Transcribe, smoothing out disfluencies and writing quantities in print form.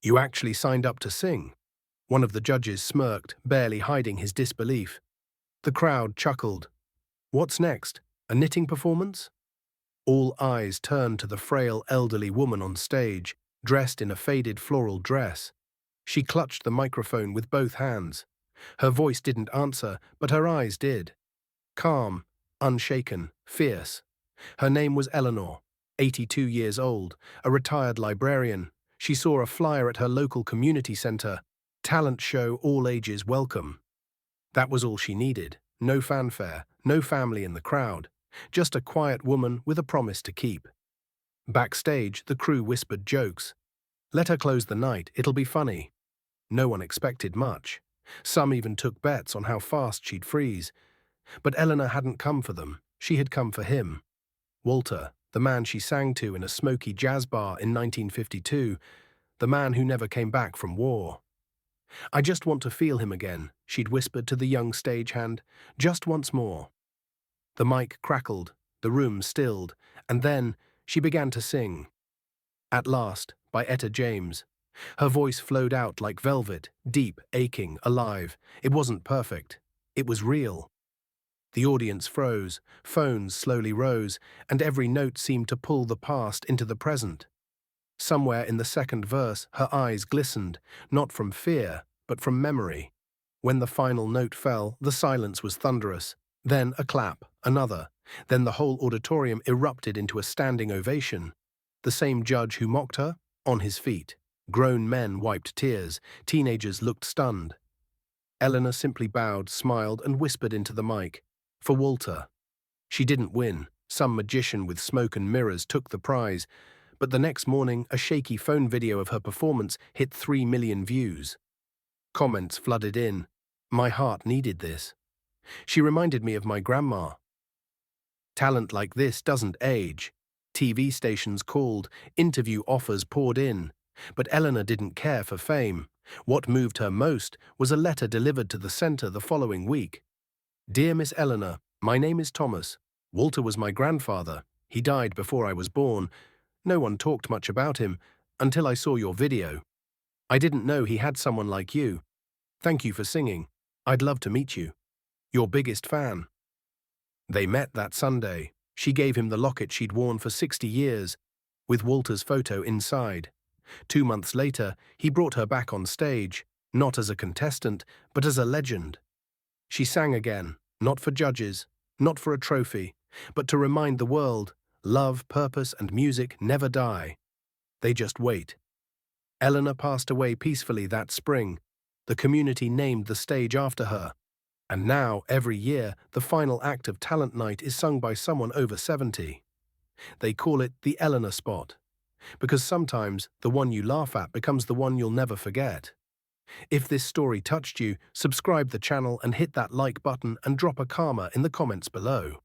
You actually signed up to sing? One of the judges smirked, barely hiding his disbelief. The crowd chuckled. What's next? A knitting performance? All eyes turned to the frail elderly woman on stage, dressed in a faded floral dress. She clutched the microphone with both hands. Her voice didn't answer, but her eyes did. Calm, unshaken, fierce. Her name was Eleanor, 82 years old, a retired librarian. She saw a flyer at her local community center. Talent show, all ages welcome. That was all she needed. No fanfare, no family in the crowd. Just a quiet woman with a promise to keep. Backstage, the crew whispered jokes. Let her close the night, it'll be funny. No one expected much. Some even took bets on how fast she'd freeze. But Eleanor hadn't come for them. She had come for him. Walter, the man she sang to in a smoky jazz bar in 1952, the man who never came back from war. I just want to feel him again, she'd whispered to the young stagehand, just once more. The mic crackled, the room stilled, and then she began to sing. At Last, by Etta James. Her voice flowed out like velvet, deep, aching, alive. It wasn't perfect. It was real. The audience froze, phones slowly rose, and every note seemed to pull the past into the present. Somewhere in the second verse, her eyes glistened, not from fear, but from memory. When the final note fell, the silence was thunderous. Then a clap, another. Then the whole auditorium erupted into a standing ovation. The same judge who mocked her, on his feet. Grown men wiped tears. Teenagers looked stunned. Eleanor simply bowed, smiled, and whispered into the mic. For Walter. She didn't win. Some magician with smoke and mirrors took the prize. But the next morning, a shaky phone video of her performance hit 3 million views. Comments flooded in. My heart needed this. She reminded me of my grandma. Talent like this doesn't age. TV stations called, interview offers poured in. But Eleanor didn't care for fame. What moved her most was a letter delivered to the center the following week. Dear Miss Eleanor, my name is Thomas. Walter was my grandfather. He died before I was born. No one talked much about him until I saw your video. I didn't know he had someone like you. Thank you for singing. I'd love to meet you. Your biggest fan. They met that Sunday. She gave him the locket she'd worn for 60 years, with Walter's photo inside. 2 months later, he brought her back on stage, not as a contestant, but as a legend. She sang again, not for judges, not for a trophy, but to remind the world, love, purpose, and music never die. They just wait. Eleanor passed away peacefully that spring. The community named the stage after her. And now, every year, the final act of Talent Night is sung by someone over 70. They call it the Eleanor spot, because sometimes the one you laugh at becomes the one you'll never forget. If this story touched you, subscribe the channel and hit that like button and drop a karma in the comments below.